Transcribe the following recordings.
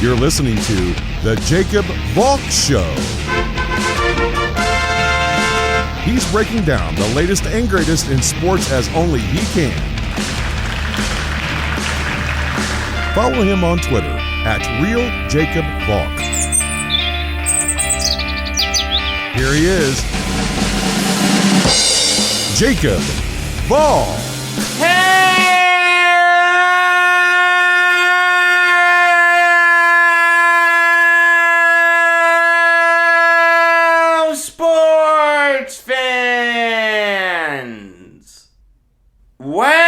You're listening to The Jacob Valk Show. He's breaking down the latest and greatest in sports as only he can. Follow him on Twitter @RealJacobValk. Here he is, Jacob Valk. Hello, sports fans. Welcome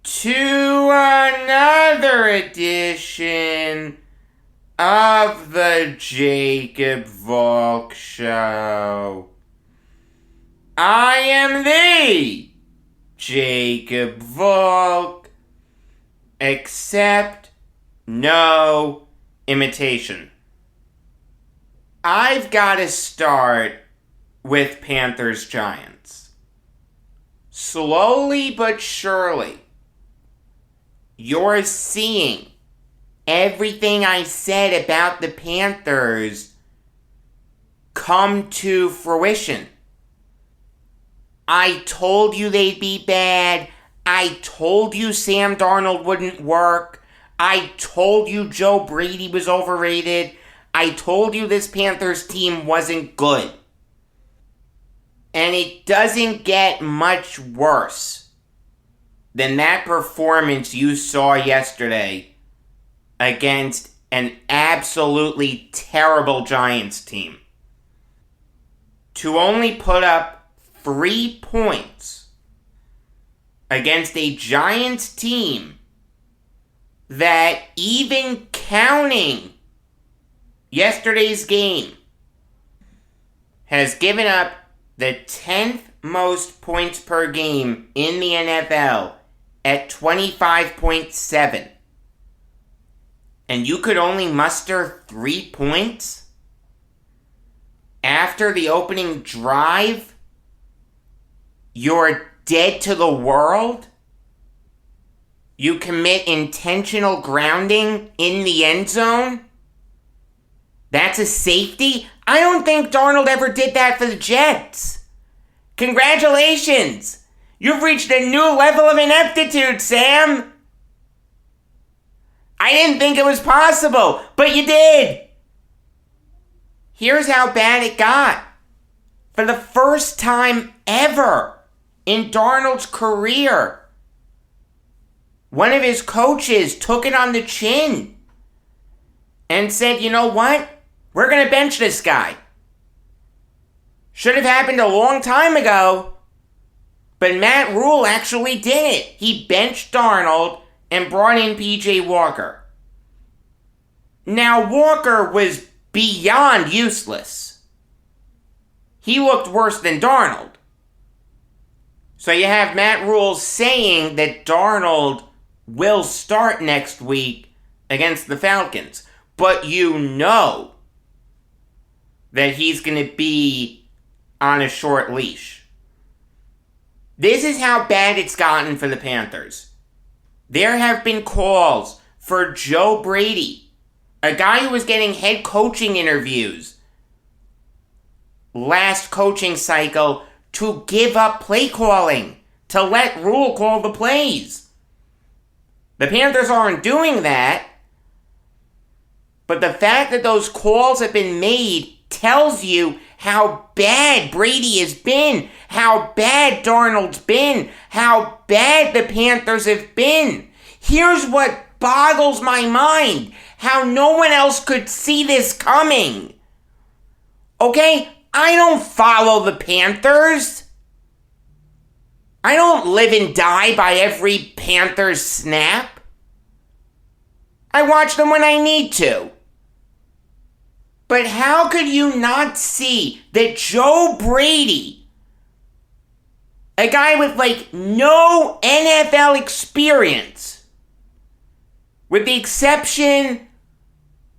to another edition of the Jacob Valk Show. I am the Jacob Valk, except no imitation. I've got to start with Panthers Giants. Slowly but surely, you're seeing everything I said about the Panthers come to fruition. I told you they'd be bad. I told you Sam Darnold wouldn't work. I told you Joe Brady was overrated. I told you this Panthers team wasn't good. And it doesn't get much worse than that performance you saw yesterday against an absolutely terrible Giants team. To only put up 3 points against a Giants team that, even counting yesterday's game, has given up the 10th most points per game in the NFL at 25.7. And you could only muster 3 points after the opening drive? You're dead to the world? You commit intentional grounding in the end zone? That's a safety? I don't think Darnold ever did that for the Jets. Congratulations! You've reached a new level of ineptitude, Sam! I didn't think it was possible, but you did! Here's how bad it got. For the first time ever in Darnold's career, one of his coaches took it on the chin and said, you know what? We're going to bench this guy. Should have happened a long time ago, but Matt Rule actually did it. He benched Darnold and brought in P.J. Walker. Now, Walker was beyond useless. He looked worse than Darnold. So you have Matt Rule saying that Darnold will start next week against the Falcons. But you know that he's going to be on a short leash. This is how bad it's gotten for the Panthers. There have been calls for Joe Brady, a guy who was getting head coaching interviews last coaching cycle, to give up play calling, to let Rule call the plays. The Panthers aren't doing that, but the fact that those calls have been made tells you how bad Brady has been, how bad Darnold's been, how bad the Panthers have been. Here's what boggles my mind, how no one else could see this coming. Okay? I don't follow the Panthers. I don't live and die by every Panthers snap. I watch them when I need to. But how could you not see that Joe Brady, a guy with no NFL experience, with the exception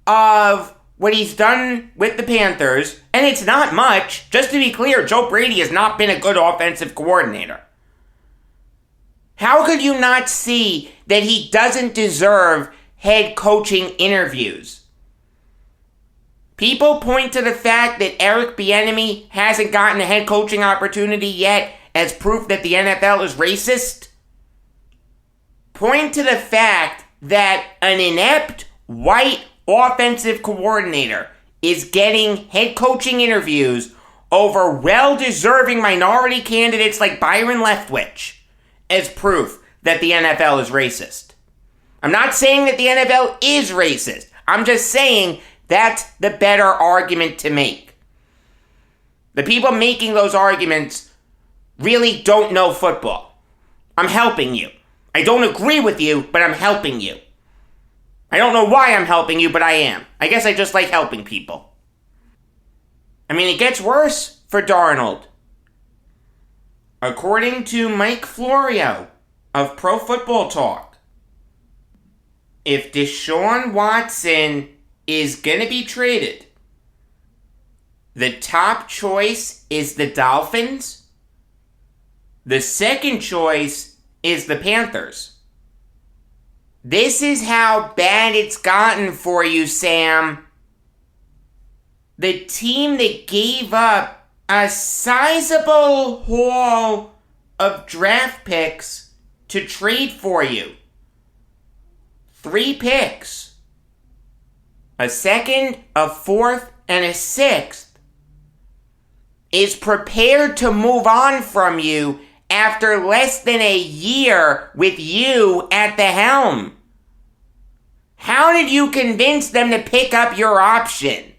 of what he's done with the Panthers, and it's not much. Just to be clear, Joe Brady has not been a good offensive coordinator. How could you not see that he doesn't deserve head coaching interviews? People point to the fact that Eric Bieniemy hasn't gotten a head coaching opportunity yet as proof that the NFL is racist. Point to the fact that an inept white offensive coordinator is getting head coaching interviews over well-deserving minority candidates like Byron Leftwich as proof that the NFL is racist. I'm not saying that the NFL is racist. I'm just saying that's the better argument to make. The people making those arguments really don't know football. I'm helping you. I don't agree with you, but I'm helping you. I don't know why I'm helping you, but I am. I guess I just like helping people. I mean, it gets worse for Darnold. According to Mike Florio of Pro Football Talk, if Deshaun Watson is going to be traded, the top choice is the Dolphins. The second choice is the Panthers. This is how bad it's gotten for you, Sam. The team that gave up a sizable haul of draft picks to trade for you. 3 picks. A second, a fourth, and a sixth is prepared to move on from you after less than a year with you at the helm. How did you convince them to pick up your option?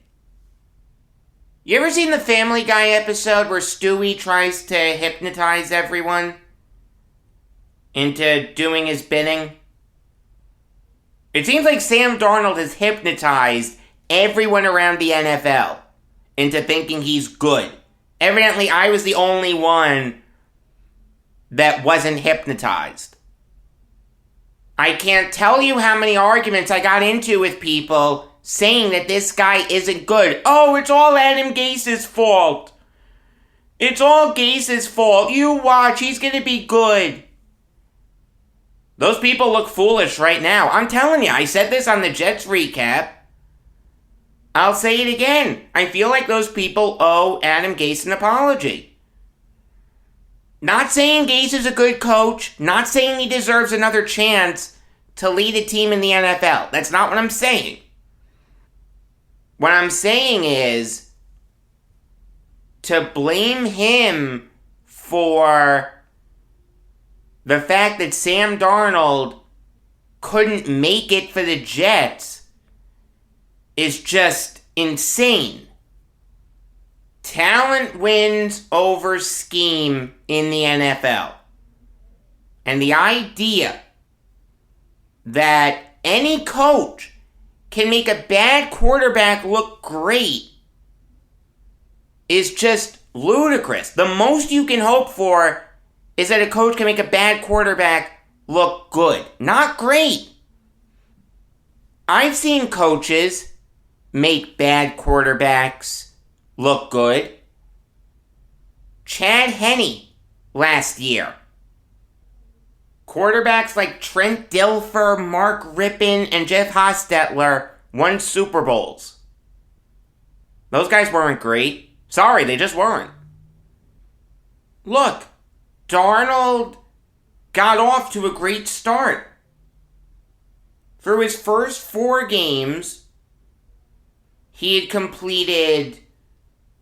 You ever seen the Family Guy episode where Stewie tries to hypnotize everyone into doing his bidding? It seems like Sam Darnold has hypnotized everyone around the NFL into thinking he's good. Evidently, I was the only one that wasn't hypnotized. I can't tell you how many arguments I got into with people saying that this guy isn't good. Oh, it's all Adam Gase's fault. It's all Gase's fault. You watch, he's going to be good. Those people look foolish right now. I'm telling you, I said this on the Jets recap. I'll say it again. I feel like those people owe Adam Gase an apology. Not saying Gase is a good coach. Not saying he deserves another chance to lead a team in the NFL. That's not what I'm saying. What I'm saying is to blame him for the fact that Sam Darnold couldn't make it for the Jets is just insane. Talent wins over scheme in the NFL. And the idea that any coach can make a bad quarterback look great is just ludicrous. The most you can hope for is that a coach can make a bad quarterback look good. Not great. I've seen coaches make bad quarterbacks look good. Chad Henne last year. Quarterbacks like Trent Dilfer, Mark Rippon, and Jeff Hostetler won Super Bowls. Those guys weren't great. Sorry, they just weren't. Look, Darnold got off to a great start. Through his first 4 games, he had completed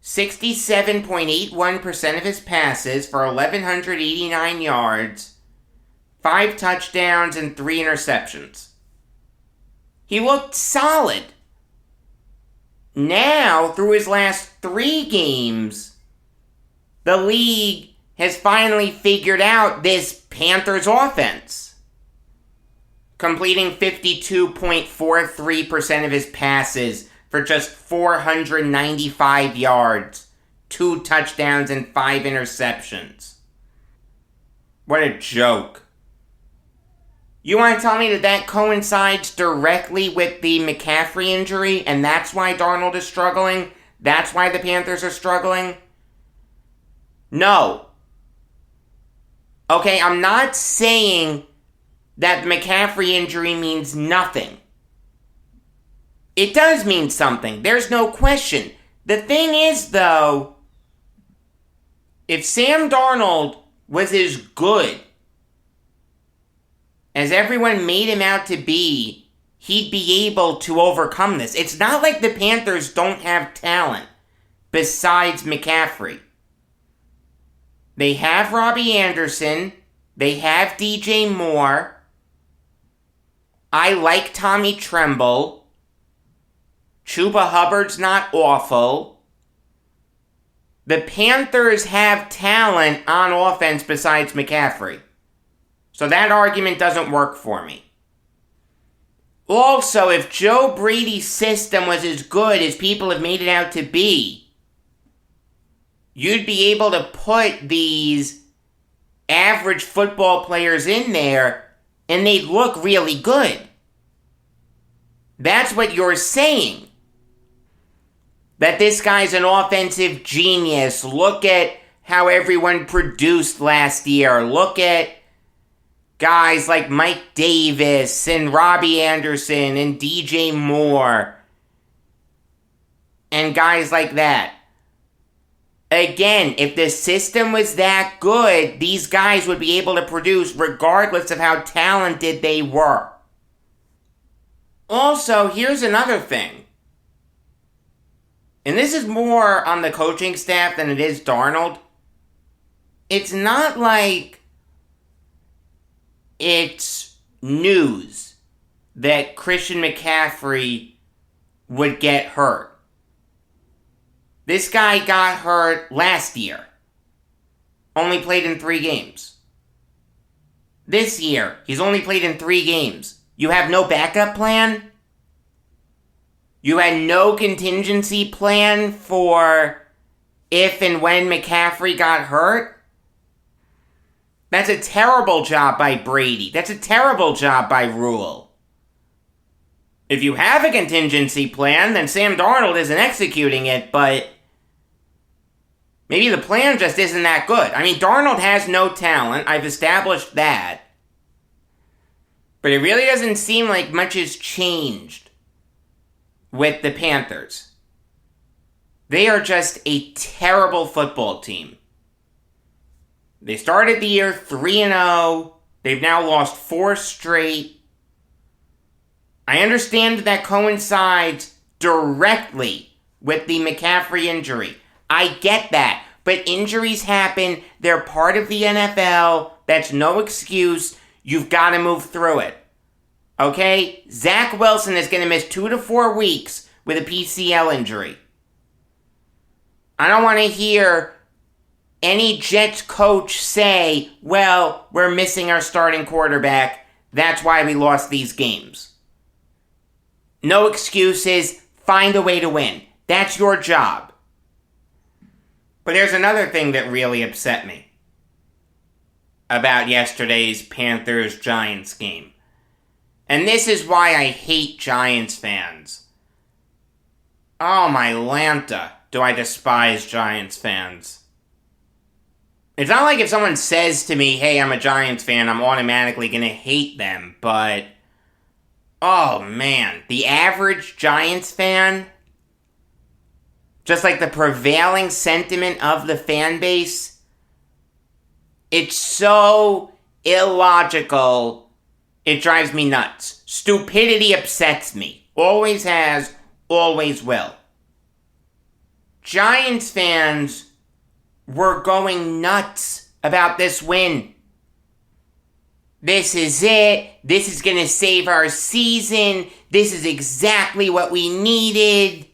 67.81% of his passes for 1,189 yards, 5 touchdowns, and 3 interceptions. He looked solid. Now, through his last 3 games, the league has finally figured out this Panthers offense. Completing 52.43% of his passes for just 495 yards, 2 touchdowns, and 5 interceptions. What a joke. You want to tell me that that coincides directly with the McCaffrey injury, and that's why Darnold is struggling? That's why the Panthers are struggling? No. Okay, I'm not saying that the McCaffrey injury means nothing. It does mean something. There's no question. The thing is, though, if Sam Darnold was as good as everyone made him out to be, he'd be able to overcome this. It's not like the Panthers don't have talent besides McCaffrey. They have Robbie Anderson. They have DJ Moore. I like Tommy Tremble. Chuba Hubbard's not awful. The Panthers have talent on offense besides McCaffrey. So that argument doesn't work for me. Also, if Joe Brady's system was as good as people have made it out to be, you'd be able to put these average football players in there and they'd look really good. That's what you're saying. That this guy's an offensive genius. Look at how everyone produced last year. Look at guys like Mike Davis and Robbie Anderson and DJ Moore and guys like that. Again, if the system was that good, these guys would be able to produce regardless of how talented they were. Also, here's another thing. And this is more on the coaching staff than it is Darnold. It's not like it's news that Christian McCaffrey would get hurt. This guy got hurt last year. Only played in 3 games. This year, he's only played in 3 games. You have no backup plan? You had no contingency plan for if and when McCaffrey got hurt? That's a terrible job by Brady. That's a terrible job by Rule. If you have a contingency plan, then Sam Darnold isn't executing it, but maybe the plan just isn't that good. I mean, Darnold has no talent. I've established that. But it really doesn't seem like much has changed with the Panthers. They are just a terrible football team. They started the year 3-0. They've now lost 4 straight. I understand that coincides directly with the McCaffrey injury. I get that. But injuries happen. They're part of the NFL. That's no excuse. You've got to move through it. Okay? Zach Wilson is going to miss 2 to 4 weeks with a PCL injury. I don't want to hear any Jets coach say, well, we're missing our starting quarterback. That's why we lost these games. No excuses. Find a way to win. That's your job. But there's another thing that really upset me about yesterday's Panthers-Giants game. And this is why I hate Giants fans. Oh my Lanta, do I despise Giants fans. It's not like if someone says to me, hey, I'm a Giants fan, I'm automatically gonna hate them, but oh man, the average Giants fan, just like the prevailing sentiment of the fan base, it's so illogical. It drives me nuts. Stupidity upsets me. Always has, always will. Giants fans were going nuts about this win. This is it. This is going to save our season. This is exactly what we needed.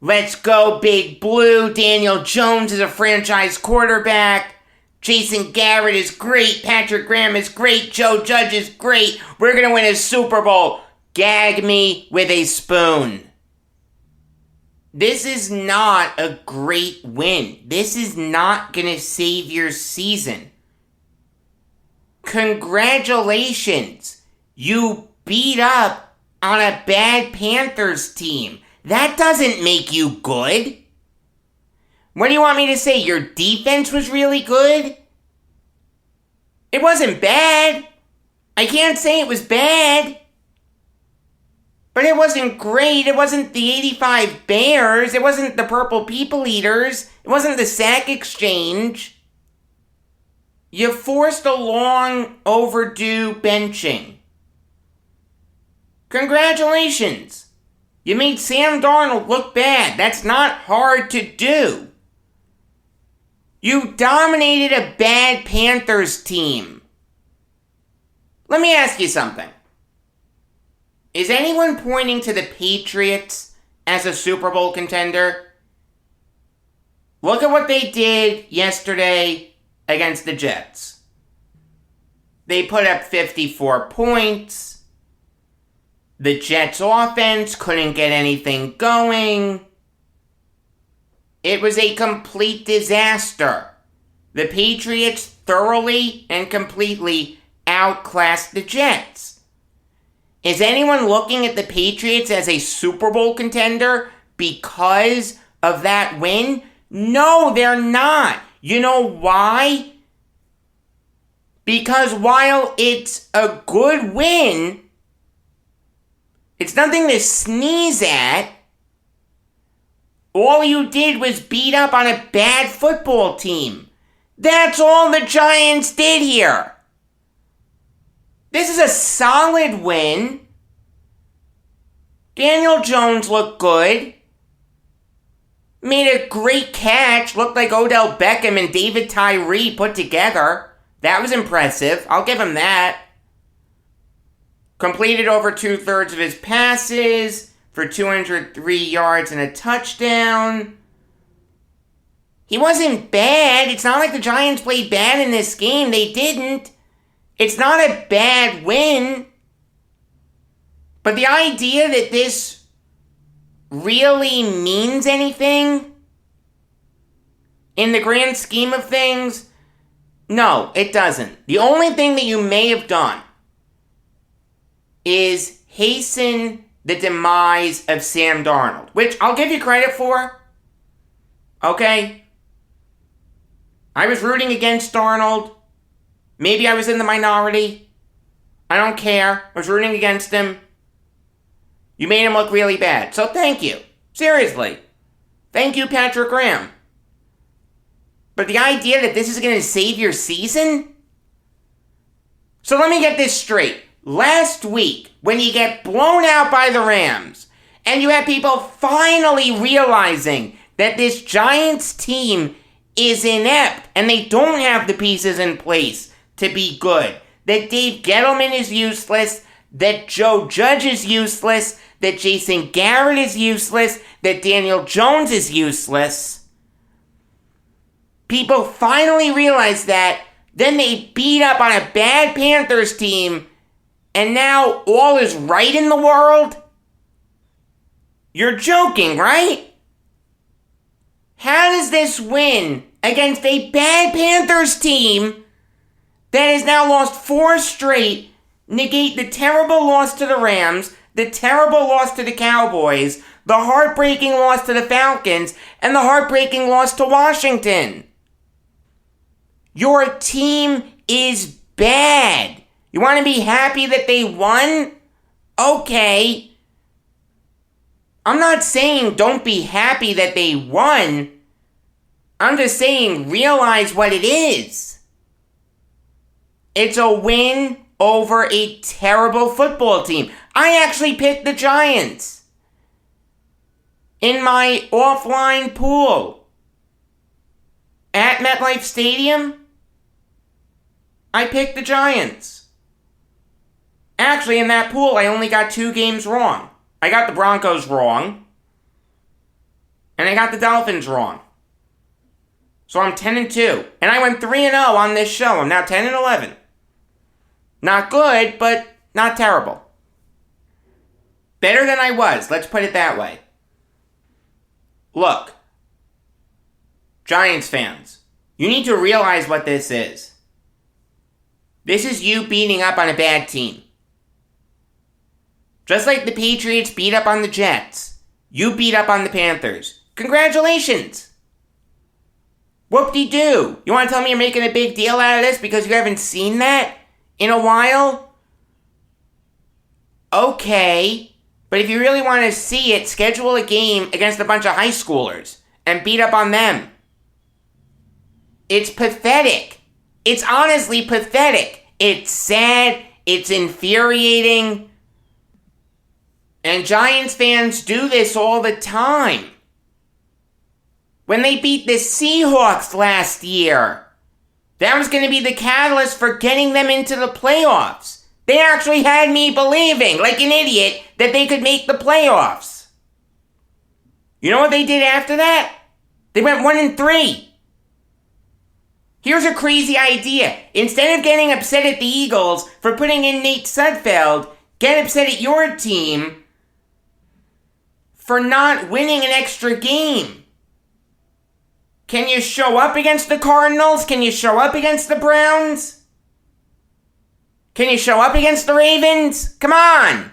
Let's go, Big Blue. Daniel Jones is a franchise quarterback. Jason Garrett is great. Patrick Graham is great. Joe Judge is great. We're going to win a Super Bowl. Gag me with a spoon. This is not a great win. This is not going to save your season. Congratulations. You beat up on a bad Panthers team. That doesn't make you good. What do you want me to say? Your defense was really good? It wasn't bad. I can't say it was bad. But it wasn't great. It wasn't the 85 Bears. It wasn't the Purple People Eaters. It wasn't the sack exchange. You forced a long overdue benching. Congratulations. You made Sam Darnold look bad. That's not hard to do. You dominated a bad Panthers team. Let me ask you something. Is anyone pointing to the Patriots as a Super Bowl contender? Look at what they did yesterday against the Jets. They put up 54 points. The Jets' offense couldn't get anything going. It was a complete disaster. The Patriots thoroughly and completely outclassed the Jets. Is anyone looking at the Patriots as a Super Bowl contender because of that win? No, they're not. You know why? Because while it's a good win, it's nothing to sneeze at. All you did was beat up on a bad football team. That's all the Giants did here. This is a solid win. Daniel Jones looked good. Made a great catch. Looked like Odell Beckham and David Tyree put together. That was impressive. I'll give him that. Completed over 2/3 of his passes for 203 yards and a touchdown. He wasn't bad. It's not like the Giants played bad in this game. They didn't. It's not a bad win. But the idea that this really means anything in the grand scheme of things, no, it doesn't. The only thing that you may have done is hasten the demise of Sam Darnold, which I'll give you credit for. Okay? I was rooting against Darnold. Maybe I was in the minority. I don't care. I was rooting against him. You made him look really bad. So thank you. Seriously. Thank you, Patrick Graham. But the idea that this is going to save your season? So let me get this straight. Last week, when you get blown out by the Rams, and you have people finally realizing that this Giants team is inept, and they don't have the pieces in place to be good, that Dave Gettleman is useless, that Joe Judge is useless, that Jason Garrett is useless, that Daniel Jones is useless. People finally realize that, then they beat up on a bad Panthers team, and now all is right in the world? You're joking, right? How does this win against a bad Panthers team that has now lost 4 straight negate the terrible loss to the Rams, the terrible loss to the Cowboys, the heartbreaking loss to the Falcons, and the heartbreaking loss to Washington? Your team is bad. You want to be happy that they won? Okay. I'm not saying don't be happy that they won. I'm just saying realize what it is. It's a win over a terrible football team. I actually picked the Giants in my offline pool at MetLife Stadium. I picked the Giants. Actually, in that pool, I only got 2 games wrong. I got the Broncos wrong, and I got the Dolphins wrong. So I'm 10-2, and I went 3-0 on this show. I'm now 10-11. Not good, but not terrible. Better than I was, let's put it that way. Look, Giants fans, you need to realize what this is. This is you beating up on a bad team. Just like the Patriots beat up on the Jets, you beat up on the Panthers. Congratulations! Whoop-de-doo. You want to tell me you're making a big deal out of this because you haven't seen that in a while? Okay. But if you really want to see it, schedule a game against a bunch of high schoolers and beat up on them. It's pathetic. It's honestly pathetic. It's sad. It's infuriating. And Giants fans do this all the time. When they beat the Seahawks last year, that was going to be the catalyst for getting them into the playoffs. They actually had me believing, like an idiot, that they could make the playoffs. You know what they did after that? They went 1-3. Here's a crazy idea. Instead of getting upset at the Eagles for putting in Nate Sudfeld, get upset at your team for not winning an extra game. Can you show up against the Cardinals? Can you show up against the Browns? Can you show up against the Ravens? Come on!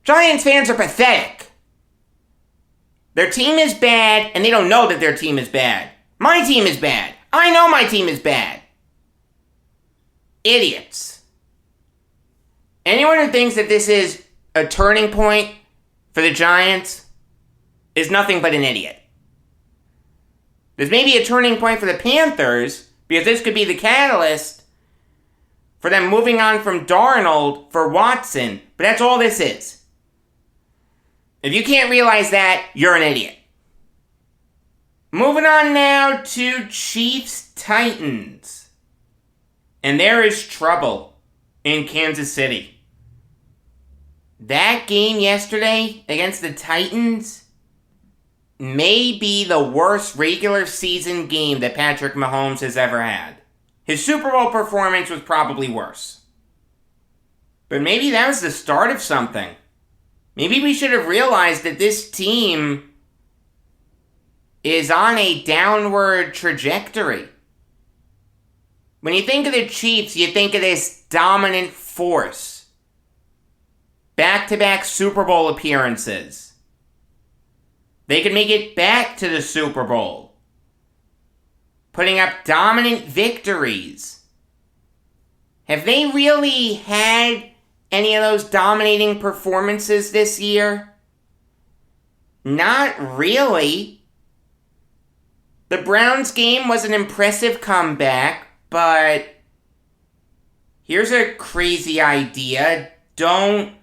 Giants fans are pathetic. Their team is bad, and they don't know that their team is bad. My team is bad. I know my team is bad. Idiots. Anyone who thinks that this is a turning point for the Giants is nothing but an idiot. There's maybe a turning point for the Panthers, because this could be the catalyst for them moving on from Darnold for Watson, but that's all this is. If you can't realize that, you're an idiot. Moving on now to Chiefs-Titans. And there is trouble in Kansas City. That game yesterday against the Titans may be the worst regular season game that Patrick Mahomes has ever had. His Super Bowl performance was probably worse. But maybe that was the start of something. Maybe we should have realized that this team is on a downward trajectory. When you think of the Chiefs, you think of this dominant force. Back-to-back Super Bowl appearances. They could make it back to the Super Bowl. Putting up dominant victories. Have they really had any of those dominating performances this year? Not really. The Browns game was an impressive comeback, but here's a crazy idea. Don't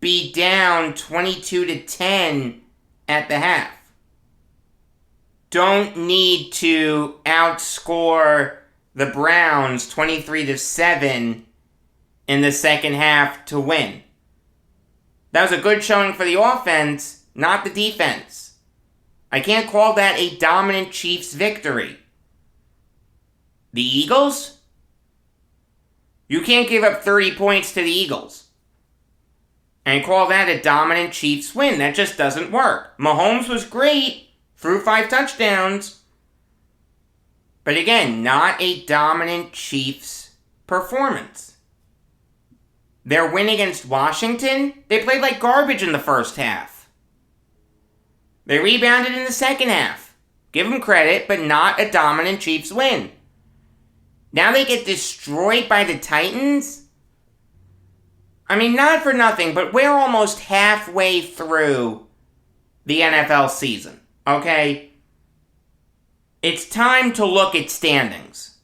be down 22-10 at the half. Don't need to outscore the Browns 23-7 in the second half to win. That was a good showing for the offense, not the defense. I can't call that a dominant Chiefs victory. The Eagles? You can't give up 30 points to the Eagles and call that a dominant Chiefs win. That just doesn't work. Mahomes was great, threw 5 touchdowns. But again, not a dominant Chiefs performance. Their win against Washington, they played like garbage in the first half. They rebounded in the second half. Give them credit, but not a dominant Chiefs win. Now they get destroyed by the Titans? I mean, not for nothing, but we're almost halfway through the NFL season, okay? It's time to look at standings.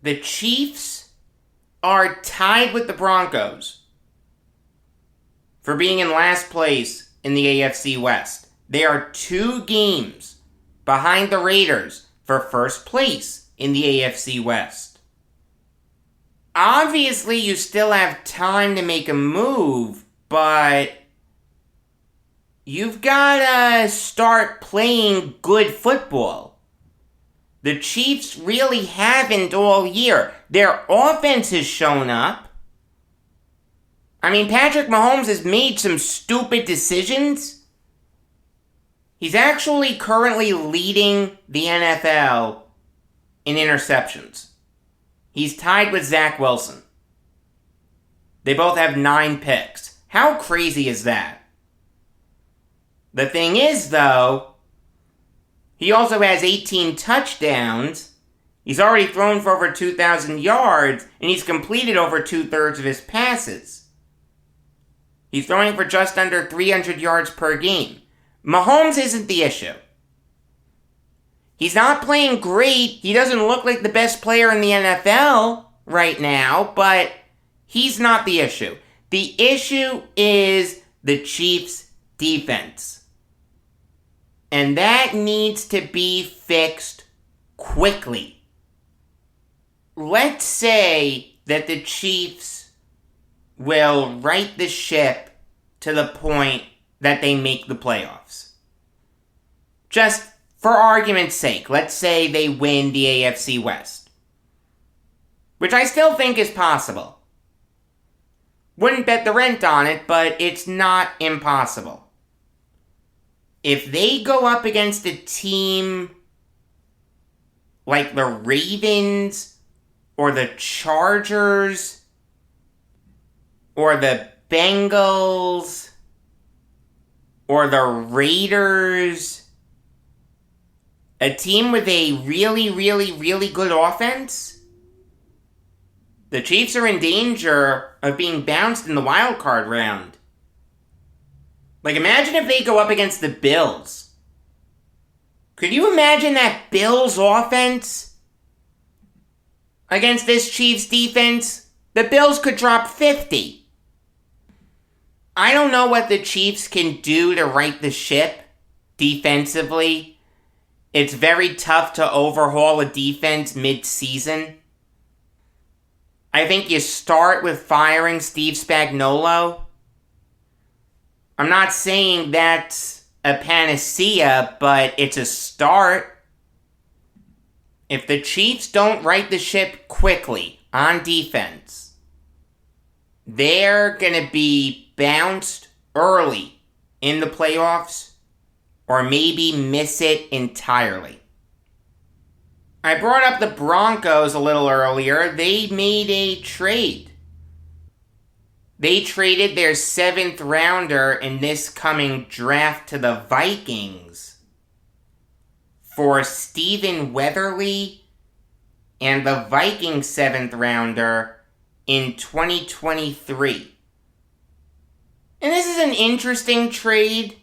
The Chiefs are tied with the Broncos for being in last place in the AFC West. They are 2 games behind the Raiders for first place in the AFC West. Obviously, you still have time to make a move, but you've got to start playing good football. The Chiefs really haven't all year. Their offense has shown up. I mean, Patrick Mahomes has made some stupid decisions. He's actually currently leading the NFL in interceptions. He's tied with Zach Wilson. They both have 9 picks. How crazy is that? The thing is, though, He also has 18 touchdowns. He's already thrown for over 2,000 yards, and he's completed over 2/3 of his passes. He's throwing for just under 300 yards per game. Mahomes isn't the issue. He's not playing great. He doesn't look like the best player in the NFL right now, but he's not the issue. The issue is the Chiefs' defense. And that needs to be fixed quickly. Let's say that the Chiefs will right the ship to the point that they make the playoffs. Just for argument's sake, let's say they win the AFC West. Which I still think is possible. Wouldn't bet the rent on it, but it's not impossible. If they go up against a team like the Ravens or the Chargers or the Bengals or the Raiders, a team with a really, really, really good offense, the Chiefs are in danger of being bounced in the wild card round. Like, imagine if they go up against the Bills. Could you imagine that Bills offense against this Chiefs defense? The Bills could drop 50. I don't know what the Chiefs can do to right the ship defensively. It's very tough to overhaul a defense mid-season. I think you start with firing Steve Spagnuolo. I'm not saying that's a panacea, but it's a start. If the Chiefs don't right the ship quickly on defense, they're going to be bounced early in the playoffs or maybe miss it entirely. I brought up the Broncos a little earlier. They made a trade. They traded their 7th rounder in this coming draft to the Vikings for Stephen Weatherly and the Vikings 7th rounder in 2023. And this is an interesting trade.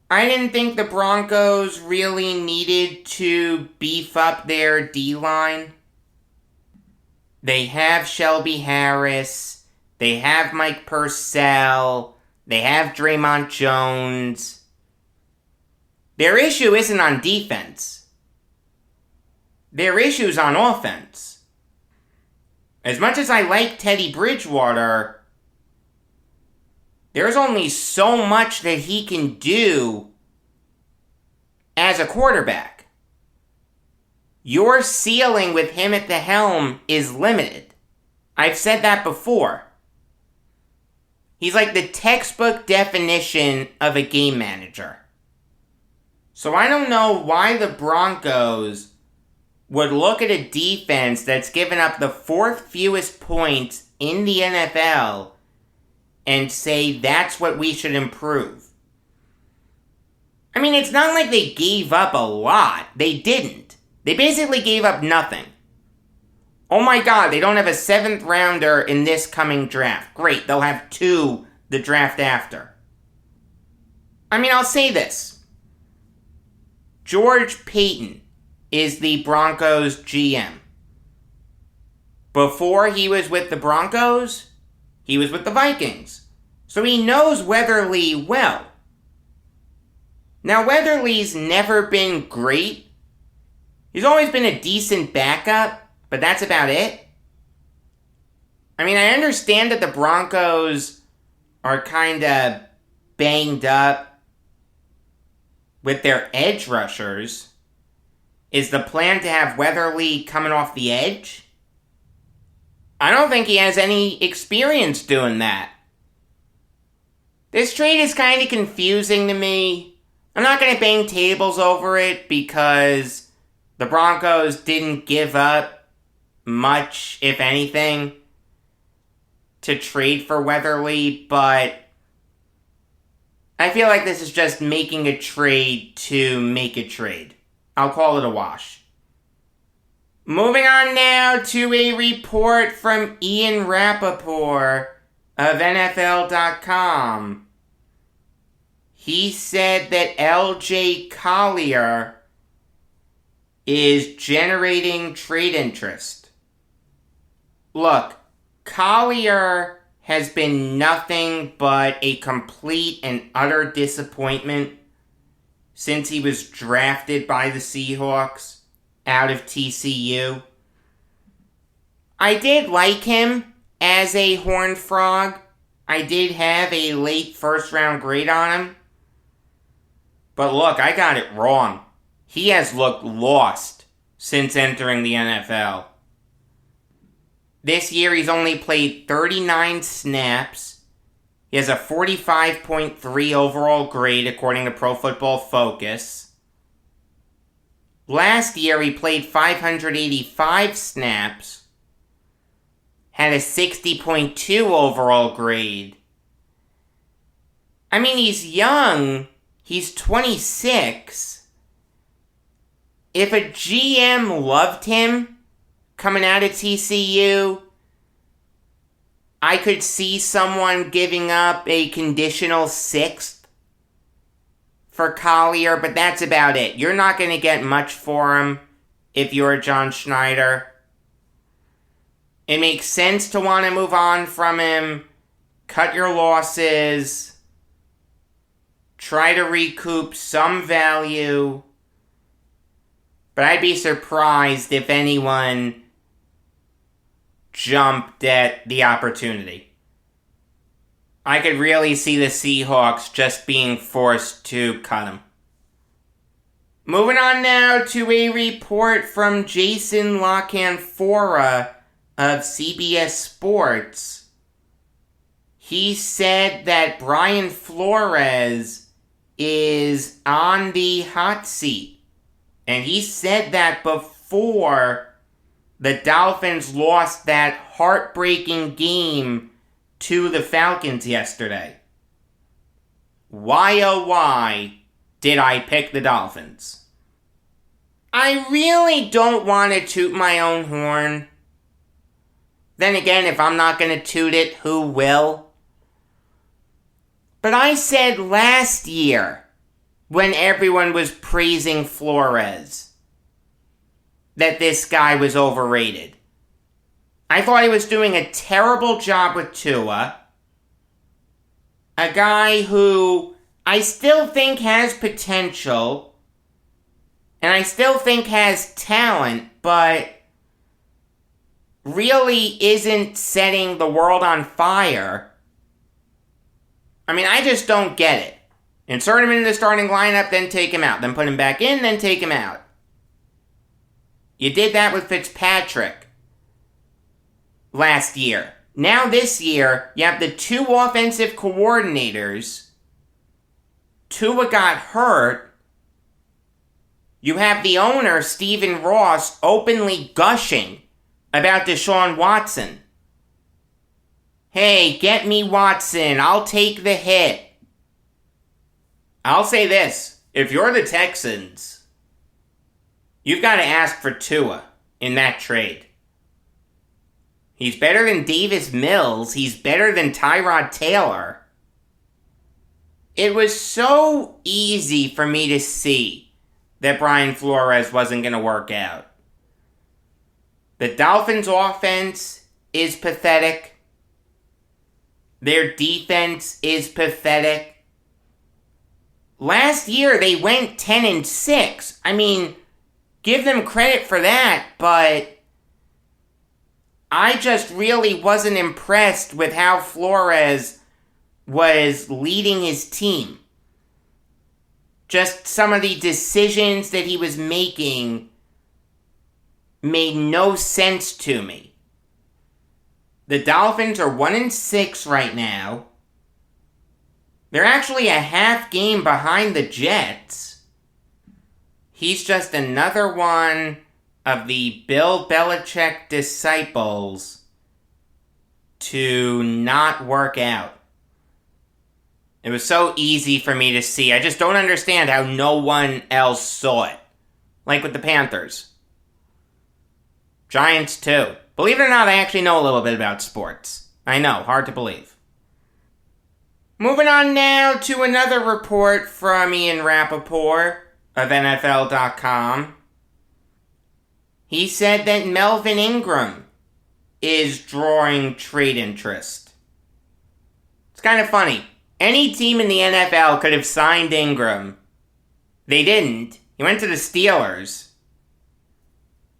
I didn't think the Broncos really needed to beef up their D-line. They have Shelby Harris. They have Mike Purcell. They have Draymond Jones. Their issue isn't on defense. Their issue's on offense. As much as I like Teddy Bridgewater, there's only so much that he can do as a quarterback. Your ceiling with him at the helm is limited. I've said that before. He's like the textbook definition of a game manager. So I don't know why the Broncos would look at a defense that's given up the 4th fewest points in the NFL and say that's what we should improve. I mean, it's not like they gave up a lot. They didn't. They basically gave up nothing. Oh my god, they don't have a 7th rounder in this coming draft. Great, they'll have 2 the draft after. I mean, I'll say this. George Paton is the Broncos GM. Before he was with the Broncos, he was with the Vikings. So he knows Weatherly well. Now, Weatherly's never been great. He's always been a decent backup, but that's about it. I mean, I understand that the Broncos are kind of banged up with their edge rushers. Is the plan to have Weatherly coming off the edge? I don't think he has any experience doing that. This trade is kind of confusing to me. I'm not going to bang tables over it because the Broncos didn't give up much, if anything, to trade for Weatherly, but I feel like this is just making a trade to make a trade. I'll call it a wash. Moving on now to a report from Ian Rappaport of NFL.com. He said that LJ Collier is generating trade interest. Look, Collier has been nothing but a complete and utter disappointment since he was drafted by the Seahawks out of TCU. I did like him as a Horned Frog. I did have a late first round grade on him. But look, I got it wrong. He has looked lost since entering the NFL. This year he's only played 39 snaps. He has a 45.3 overall grade according to Pro Football Focus. Last year he played 585 snaps, had a 60.2 overall grade. I mean, he's young. He's 26. If a GM loved him coming out of TCU, I could see someone giving up a conditional 6th for Collier, but that's about it. You're not going to get much for him if you're John Schneider. It makes sense to want to move on from him, cut your losses, try to recoup some value, but I'd be surprised if anyone jumped at the opportunity. I could really see the Seahawks just being forced to cut him. Moving on now to a report from Jason LaCanfora of CBS Sports. He said that Brian Flores is on the hot seat. And he said that before the Dolphins lost that heartbreaking game to the Falcons yesterday. Why oh why did I pick the Dolphins? I really don't want to toot my own horn. Then again, if I'm not going to toot it, who will? But I said last year, when everyone was praising Flores, that this guy was overrated. I thought he was doing a terrible job with Tua. A guy who I still think has potential, and I still think has talent, but really isn't setting the world on fire. I mean, I just don't get it. Insert him into the starting lineup, then take him out. Then put him back in, then take him out. You did that with Fitzpatrick last year. Now this year, you have the two offensive coordinators. Tua got hurt. You have the owner, Stephen Ross, openly gushing about Deshaun Watson. Hey, get me Watson. I'll take the hit. I'll say this. If you're the Texans, you've got to ask for Tua in that trade. He's better than Davis Mills. He's better than Tyrod Taylor. It was so easy for me to see that Brian Flores wasn't going to work out. The Dolphins' offense is pathetic. Their defense is pathetic. Last year, they went 10-6. I mean, give them credit for that, but I just really wasn't impressed with how Flores was leading his team. Just some of the decisions that he was making made no sense to me. The Dolphins are 1-6 right now. They're actually a half game behind the Jets. He's just another one of the Bill Belichick disciples to not work out. It was so easy for me to see. I just don't understand how no one else saw it. Like with the Panthers. Giants too. Believe it or not, I actually know a little bit about sports. I know, hard to believe. Moving on now to another report from Ian Rappaport of NFL.com. He said that Melvin Ingram is drawing trade interest. It's kind of funny. Any team in the NFL could have signed Ingram. They didn't. He went to the Steelers.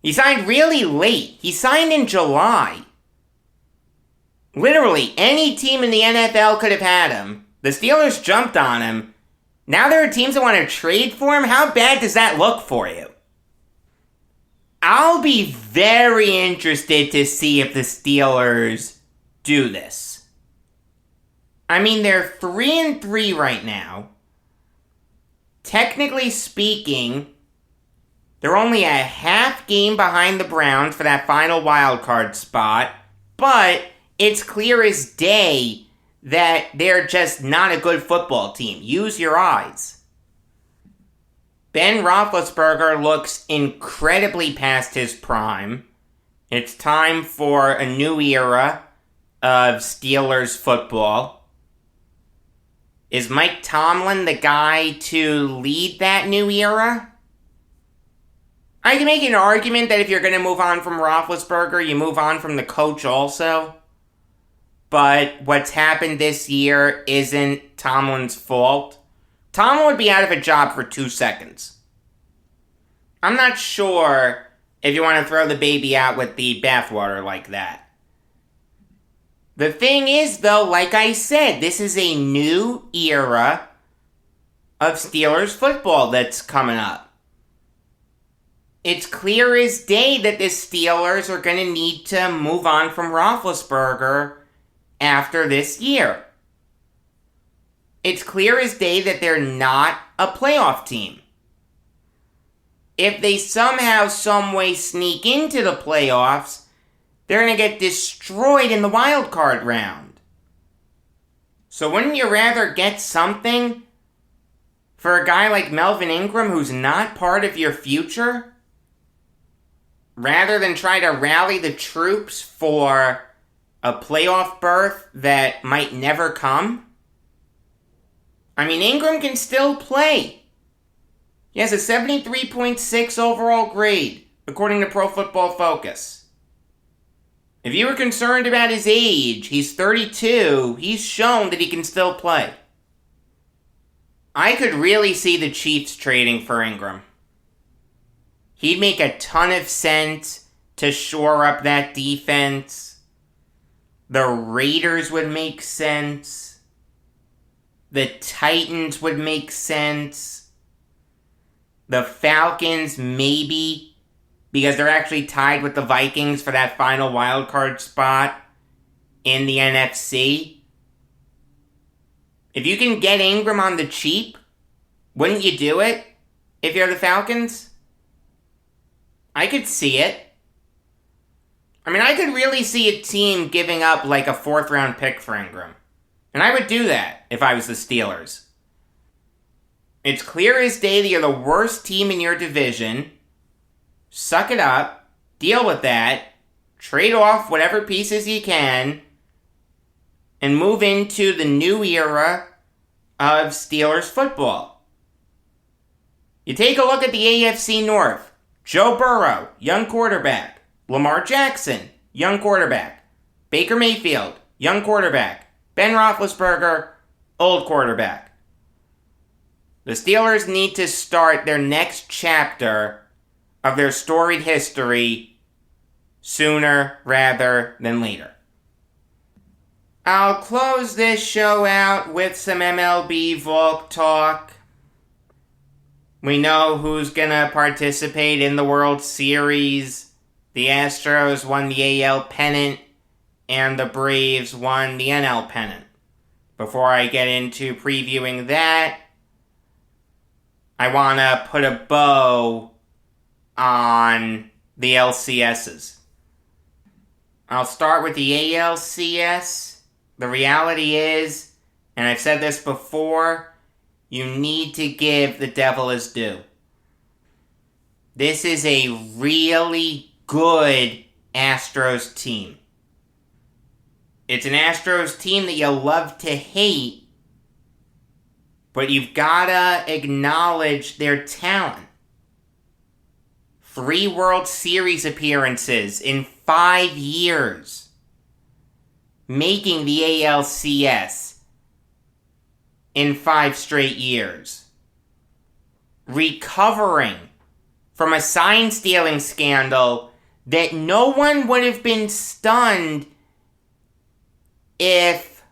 He signed really late. He signed in July. Literally, any team in the NFL could have had him. The Steelers jumped on him. Now there are teams that want to trade for him? How bad does that look for you? I'll be very interested to see if the Steelers do this. I mean, they're 3-3 right now. Technically speaking, they're only a half game behind the Browns for that final wildcard spot, but it's clear as day that they're just not a good football team. Use your eyes. Ben Roethlisberger looks incredibly past his prime. It's time for a new era of Steelers football. Is Mike Tomlin the guy to lead that new era? I can make an argument that if you're going to move on from Roethlisberger, you move on from the coach also. But what's happened this year isn't Tomlin's fault. Tomlin would be out of a job for 2 seconds. I'm not sure if you want to throw the baby out with the bathwater like that. The thing is, though, like I said, this is a new era of Steelers football that's coming up. It's clear as day that the Steelers are going to need to move on from Roethlisberger after this year. It's clear as day that they're not a playoff team. If they somehow, some way sneak into the playoffs, they're going to get destroyed in the wild card round. So wouldn't you rather get something for a guy like Melvin Ingram who's not part of your future? Rather than try to rally the troops for a playoff berth that might never come? I mean, Ingram can still play. He has a 73.6 overall grade, according to Pro Football Focus. If you were concerned about his age, he's 32, he's shown that he can still play. I could really see the Chiefs trading for Ingram. He'd make a ton of sense to shore up that defense. The Raiders would make sense. The Titans would make sense. The Falcons, maybe, because they're actually tied with the Vikings for that final wildcard spot in the NFC. If you can get Ingram on the cheap, wouldn't you do it if you're the Falcons? I could see it. I mean, I could really see a team giving up like a 4th round pick for Ingram. And I would do that if I was the Steelers. It's clear as day that you're the worst team in your division. Suck it up. Deal with that. Trade off whatever pieces you can. And move into the new era of Steelers football. You take a look at the AFC North. Joe Burrow, young quarterback. Lamar Jackson, young quarterback. Baker Mayfield, young quarterback. Ben Roethlisberger, old quarterback. The Steelers need to start their next chapter of their storied history sooner rather than later. I'll close this show out with some MLB Valk talk. We know who's gonna participate in the World Series. The Astros won the AL pennant, and the Braves won the NL pennant. Before I get into previewing that, I want to put a bow on the LCSs. I'll start with the ALCS. The reality is, and I've said this before, you need to give the devil his due. This is a really good Astros team. It's an Astros team that you love to hate, but you've gotta acknowledge their talent. 3 World Series appearances in 5 years. Making the ALCS in 5 straight years. Recovering from a sign-stealing scandal that no one would have been stunned if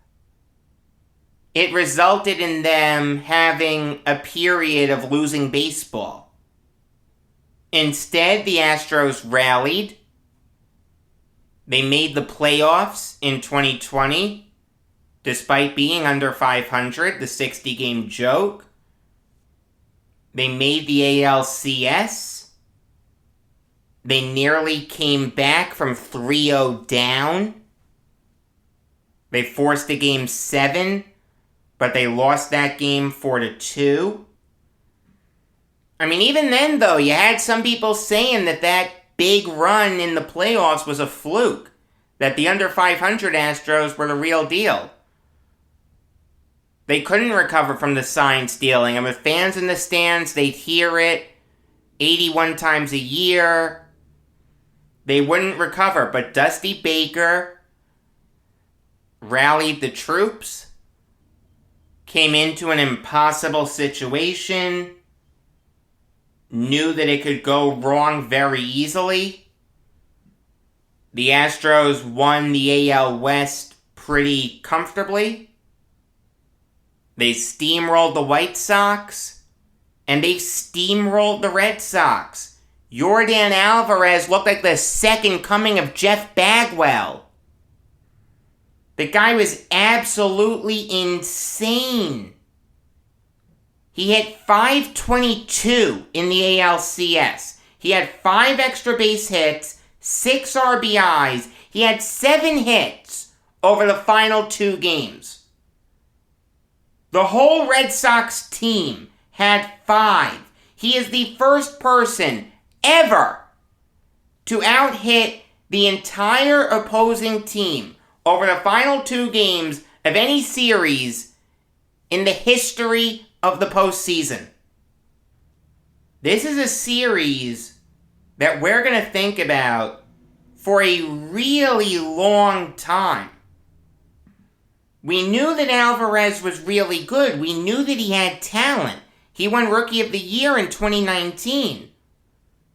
it resulted in them having a period of losing baseball. Instead, the Astros rallied. They made the playoffs in 2020, despite being under 500, the 60-game joke. They made the ALCS. They nearly came back from 3-0 down. They forced a Game 7, but they lost that game 4-2. I mean, even then, though, you had some people saying that big run in the playoffs was a fluke. That the under 500 Astros were the real deal. They couldn't recover from the sign stealing. And with fans in the stands, they'd hear it 81 times a year. They wouldn't recover. But Dusty Baker rallied the troops, came into an impossible situation, knew that it could go wrong very easily. The Astros won the AL West pretty comfortably. They steamrolled the White Sox, and they steamrolled the Red Sox. Yordan Alvarez looked like the second coming of Jeff Bagwell. The guy was absolutely insane. He hit .522 in the ALCS. He had 5 extra base hits, 6 RBIs. He had 7 hits over the final 2 games. The whole Red Sox team had 5. He is the first person ever to out-hit the entire opposing team over the final 2 games of any series in the history of the postseason. This is a series that we're going to think about for a really long time. We knew that Alvarez was really good. We knew that he had talent. He won Rookie of the Year in 2019.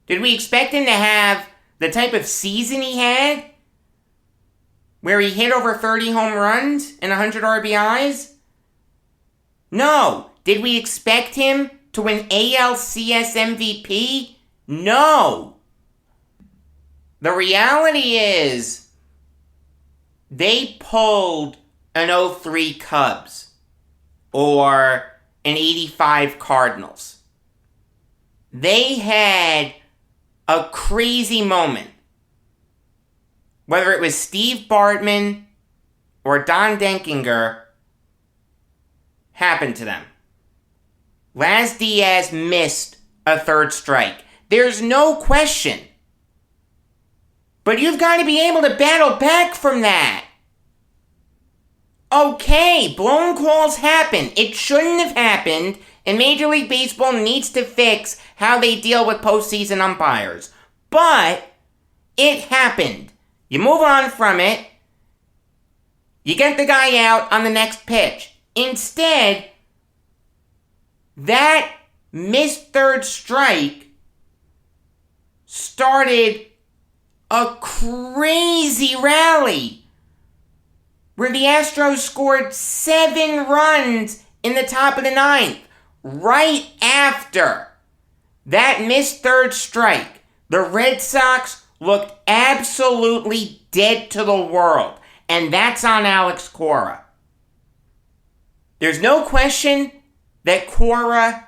Did we expect him to have the type of season he had, where he hit over 30 home runs and 100 RBIs? No. Did we expect him to win ALCS MVP? No. The reality is, they pulled an 03 Cubs or an 85 Cardinals. They had a crazy moment. Whether it was Steve Bartman or Don Denkinger, happened to them. Laz Diaz missed a 3rd strike. There's no question. But you've got to be able to battle back from that. Okay, blown calls happen. It shouldn't have happened, and Major League Baseball needs to fix how they deal with postseason umpires. But it happened. You move on from it. You get the guy out on the next pitch. Instead, that missed 3rd strike started a crazy rally where the Astros scored 7 runs in the top of the 9th. Right after that missed 3rd strike, the Red Sox looked absolutely dead to the world. And that's on Alex Cora. There's no question that Cora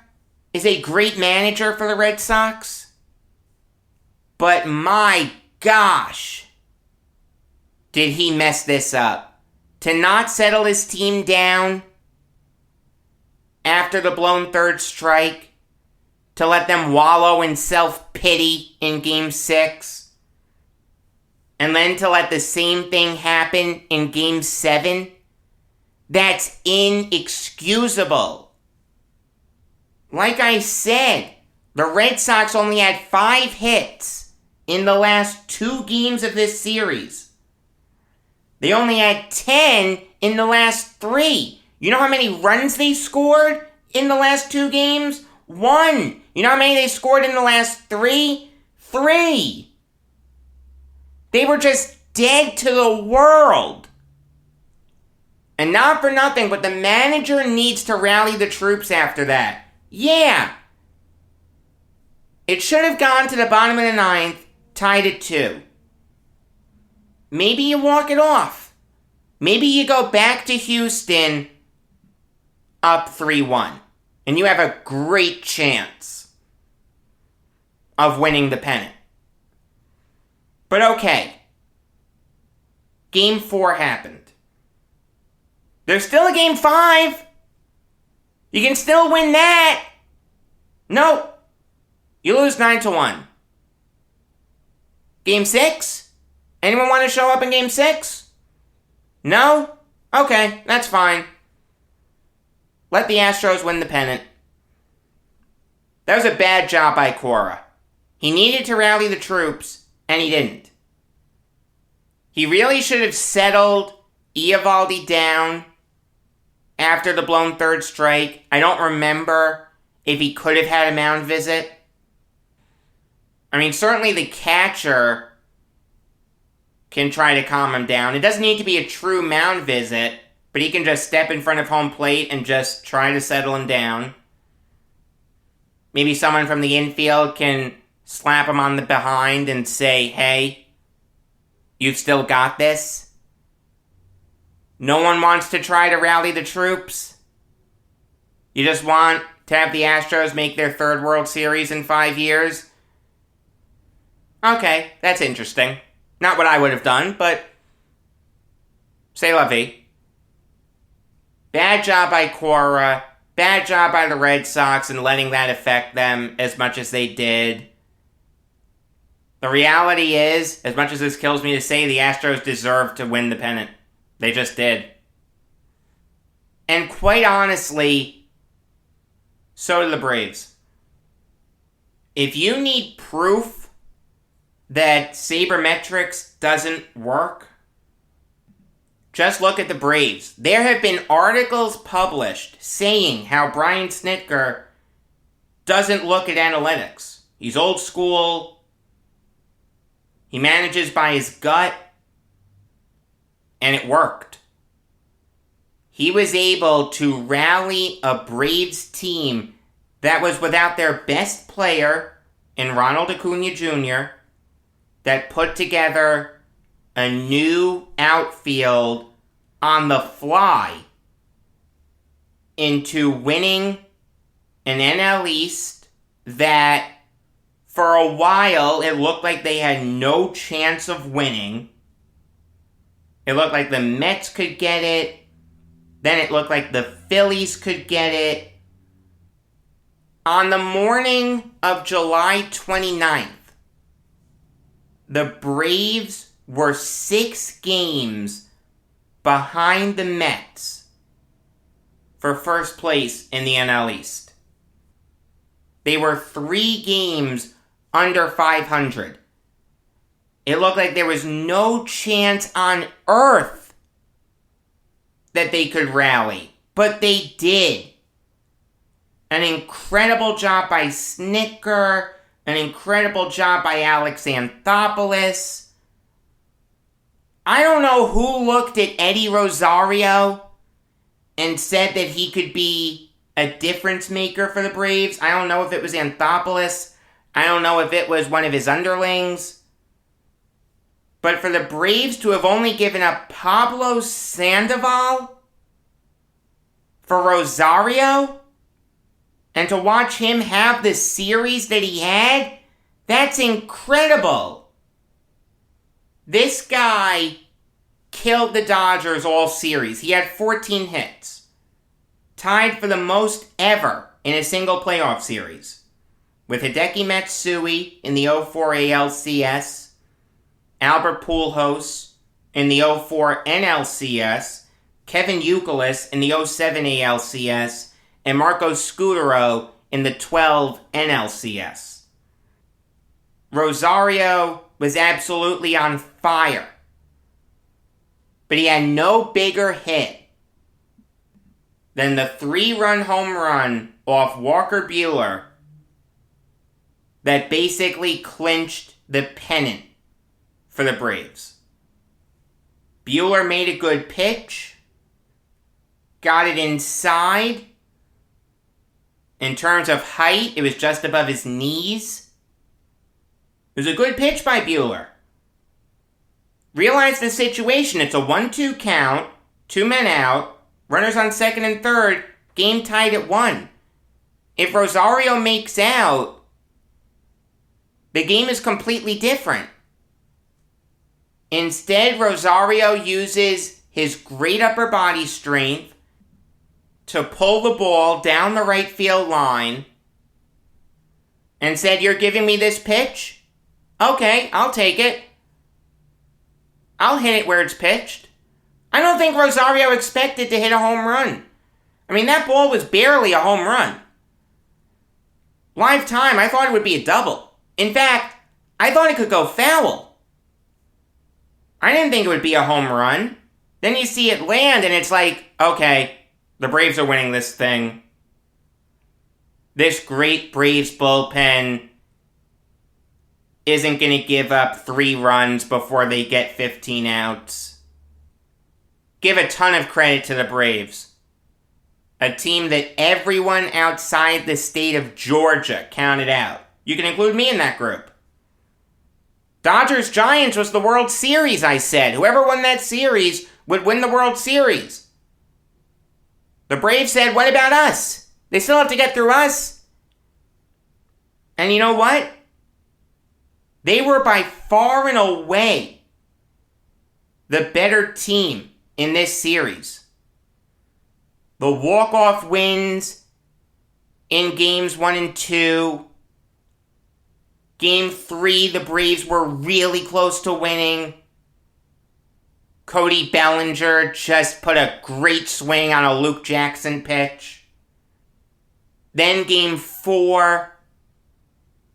is a great manager for the Red Sox. But my gosh, did he mess this up. To not settle his team down after the blown third strike to let them wallow in self-pity in Game 6, and then to let the same thing happen in Game 7, that's inexcusable. Like I said, the Red Sox only had 5 hits in the last 2 games of this series. They only had 10 in the last 3. You know how many runs they scored in the last 2 games? 1. You know how many they scored in the last 3? 3. They were just dead to the world. And not for nothing, but the manager needs to rally the troops after that. Yeah. It should have gone to the bottom of the 9th, tied at 2. Maybe you walk it off. Maybe you go back to Houston up 3-1. And you have a great chance of winning the pennant. But okay. Game 4 happened. There's still a Game 5. You can still win that. Nope. You lose 9-1. Game 6? Anyone want to show up in Game 6? No? Okay, that's fine. Let the Astros win the pennant. That was a bad job by Cora. He needed to rally the troops, and he didn't. He really should have settled Eovaldi down after the blown third strike. I don't remember if he could have had a mound visit. I mean, certainly the catcher can try to calm him down. It doesn't need to be a true mound visit, but he can just step in front of home plate and just try to settle him down. Maybe someone from the infield can slap him on the behind and say, hey, you've still got this. No one wants to try to rally the troops. You just want to have the Astros make their 3rd World Series in 5 years. Okay, that's interesting. Not what I would have done, but c'est la vie. Bad job by Cora. Bad job by the Red Sox in letting that affect them as much as they did. The reality is, as much as this kills me to say, the Astros deserved to win the pennant. They just did. And quite honestly, so do the Braves. If you need proof that sabermetrics doesn't work, just look at the Braves. There have been articles published saying how Brian Snitker doesn't look at analytics. He's old school. He manages by his gut. And it worked. He was able to rally a Braves team that was without their best player in Ronald Acuna Jr., that put together a new outfield on the fly into winning an NL East that for a while it looked like they had no chance of winning. It looked like the Mets could get it. Then it looked like the Phillies could get it. On the morning of July 29th, the Braves were 6 games behind the Mets for first place in the NL East. They were 3 games under 500. It looked like there was no chance on earth that they could rally, but they did. An incredible job by Snitker, an incredible job by Alex Anthopoulos. I don't know who looked at Eddie Rosario and said that he could be a difference maker for the Braves. I don't know if it was Anthopoulos. I don't know if it was one of his underlings. But for the Braves to have only given up Pablo Sandoval for Rosario, and to watch him have the series that he had, that's incredible. This guy killed the Dodgers all series. He had 14 hits tied for the most ever in a single playoff series, with Hideki Matsui in the 04 ALCS, Albert Pujols in the 04 NLCS, Kevin Youkilis in the 07 ALCS, and Marco Scutaro in the 12 NLCS. Rosario was absolutely on fire, but he had no bigger hit than the 3-run home run off Walker Buehler that basically clinched the pennant for the Braves. Buehler made a good pitch, got it inside. In terms of height, it was just above his knees. It was a good pitch by Buehler. Realize the situation. It's a 1-2 count, 2 men out, runners on second and third, game tied at 1. If Rosario makes out, the game is completely different. Instead, Rosario uses his great upper body strength to pull the ball down the right field line and said, "You're giving me this pitch? Okay, I'll take it. I'll hit it where it's pitched." I don't think Rosario expected to hit a home run. I mean, that ball was barely a home run. Live time, I thought it would be a double. In fact, I thought it could go foul. I didn't think it would be a home run. Then you see it land and it's like, okay, the Braves are winning this thing. This great Braves bullpen isn't going to give up 3 runs before they get 15 outs. Give a ton of credit to the Braves. A team that everyone outside the state of Georgia counted out. You can include me in that group. Dodgers-Giants was the World Series, I said. Whoever won that series would win the World Series. The Braves said, what about us? They still have to get through us. And you know what? They were by far and away the better team in this series. The walk-off wins in games 1 and 2. Game 3, the Braves were really close to winning. Cody Bellinger just put a great swing on a Luke Jackson pitch. Then game 4,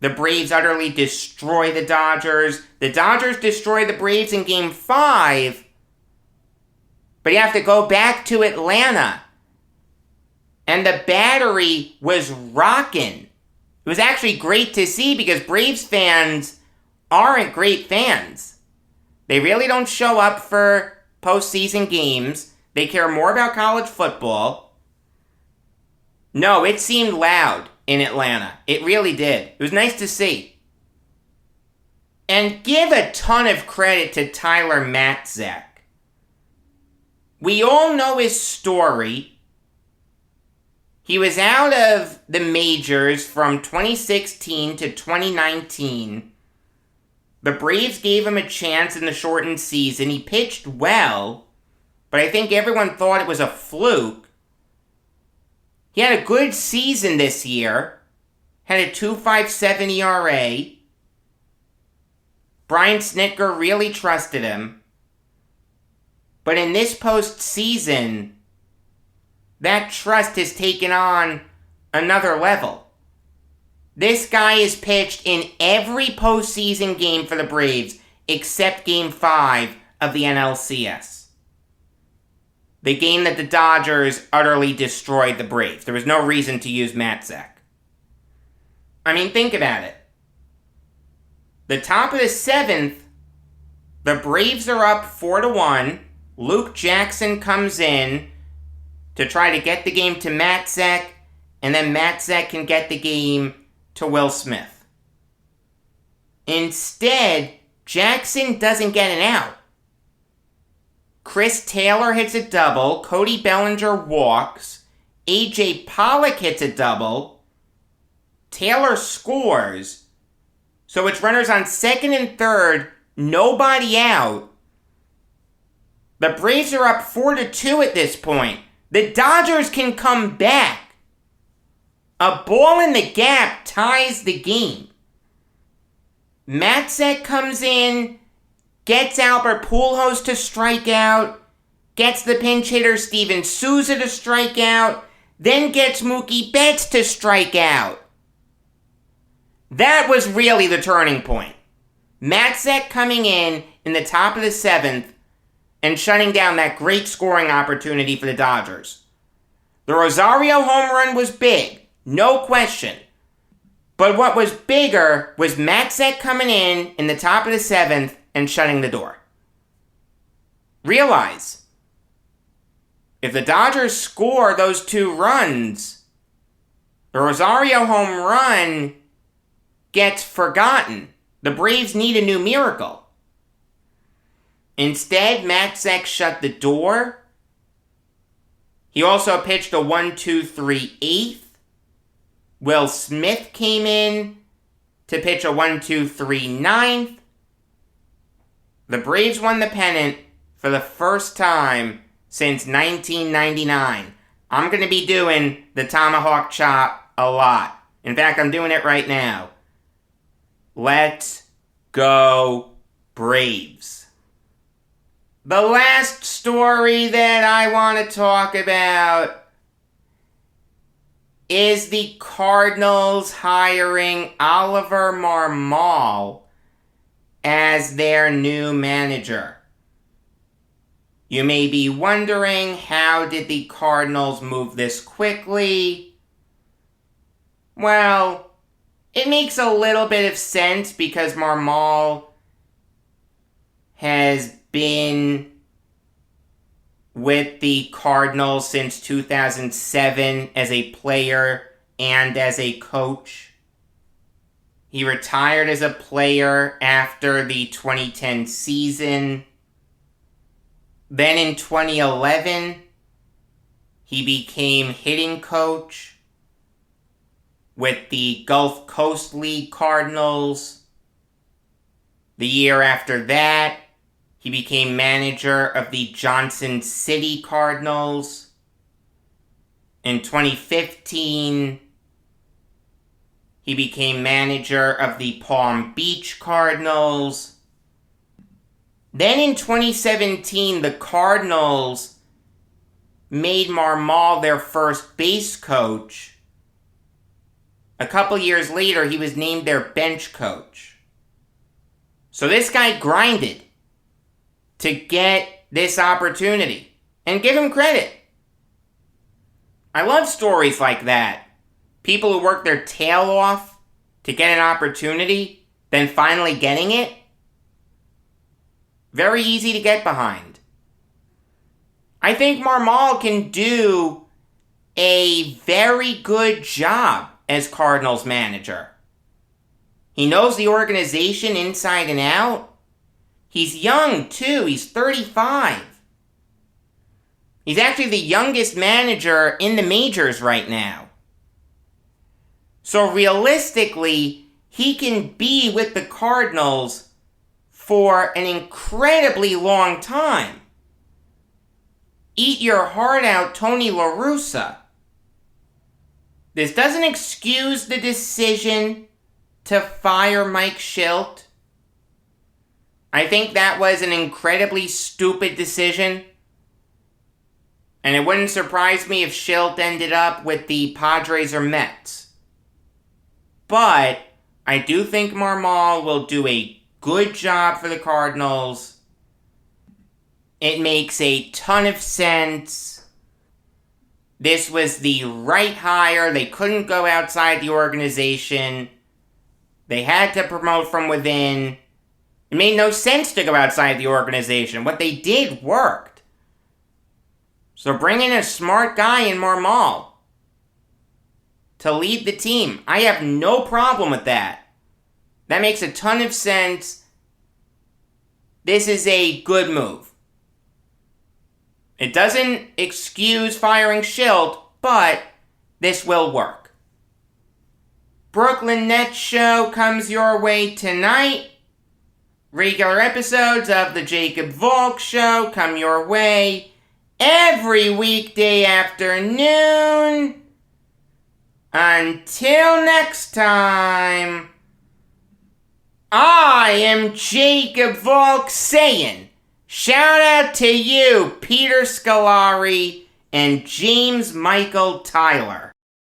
the Braves utterly destroy the Dodgers. The Dodgers destroy the Braves in game 5. But you have to go back to Atlanta. And the battery was rocking. It was actually great to see because Braves fans aren't great fans. They really don't show up for postseason games. They care more about college football. No, it seemed loud in Atlanta. It really did. It was nice to see. And give a ton of credit to Tyler Matzek. We all know his story. He was out of the majors from 2016 to 2019. The Braves gave him a chance in the shortened season. He pitched well, but I think everyone thought it was a fluke. He had a good season this year. Had a 2.57 ERA. Brian Snitker really trusted him. But in this postseason, that trust has taken on another level. This guy has pitched in every postseason game for the Braves except Game 5 of the NLCS. The game that the Dodgers utterly destroyed the Braves. There was no reason to use Matzek. I mean, think about it. The top of the 7th, the Braves are up 4-1. Luke Jackson comes in to try to get the game to Matzek, and then Matzek can get the game to Will Smith. Instead, Jackson doesn't get an out. Chris Taylor hits a double, Cody Bellinger walks, A.J. Pollock hits a double, Taylor scores, so it's runners on second and third, nobody out. The Braves are up 4-2 at this point. The Dodgers can come back. A ball in the gap ties the game. Matzek comes in, gets Albert Pujols to strike out, gets the pinch hitter Steven Souza to strike out, then gets Mookie Betts to strike out. That was really the turning point. Matzek coming in the top of the 7th and shutting down that great scoring opportunity for the Dodgers. The Rosario home run was big, no question. But what was bigger was Matzek coming in the top of the 7th and shutting the door. Realize, if the Dodgers score those 2 runs, the Rosario home run gets forgotten. The Braves need a new miracle. Instead, Matzek shut the door. He also pitched a 1-2-3 8th. Will Smith came in to pitch a 1-2-3 9th. The Braves won the pennant for the first time since 1999. I'm going to be doing the tomahawk chop a lot. In fact, I'm doing it right now. Let's go Braves. The last story that I want to talk about is the Cardinals hiring Oliver Marmal as their new manager. You may be wondering, how did the Cardinals move this quickly? Well, it makes a little bit of sense because Marmal has been with the Cardinals since 2007 as a player and as a coach. He retired as a player after the 2010 season. Then in 2011, he became hitting coach with the Gulf Coast League Cardinals. The year after that, he became manager of the Johnson City Cardinals. In 2015, he became manager of the Palm Beach Cardinals. Then in 2017, the Cardinals made Marmal their first base coach. A couple years later, he was named their bench coach. So this guy grinded to get this opportunity. And give him credit. I love stories like that. People who work their tail off to get an opportunity, then finally getting it. Very easy to get behind. I think Marmal can do a very good job as Cardinals manager. He knows the organization inside and out. He's young, too. He's 35. He's actually the youngest manager in the majors right now. So realistically, he can be with the Cardinals for an incredibly long time. Eat your heart out, Tony La Russa. This doesn't excuse the decision to fire Mike Shildt. I think that was an incredibly stupid decision. And it wouldn't surprise me if Shildt ended up with the Padres or Mets. But I do think Marmal will do a good job for the Cardinals. It makes a ton of sense. This was the right hire. They couldn't go outside the organization. They had to promote from within. It made no sense to go outside the organization. What they did worked. So bring in a smart guy in Marmal to lead the team. I have no problem with that. That makes a ton of sense. This is a good move. It doesn't excuse firing Shildt, but this will work. Brooklyn Nets show comes your way tonight. Regular episodes of the Jacob Valk show come your way every weekday afternoon. Until next time, I am Jacob Valk saying, shout out to you, Peter Scolari and James Michael Tyler.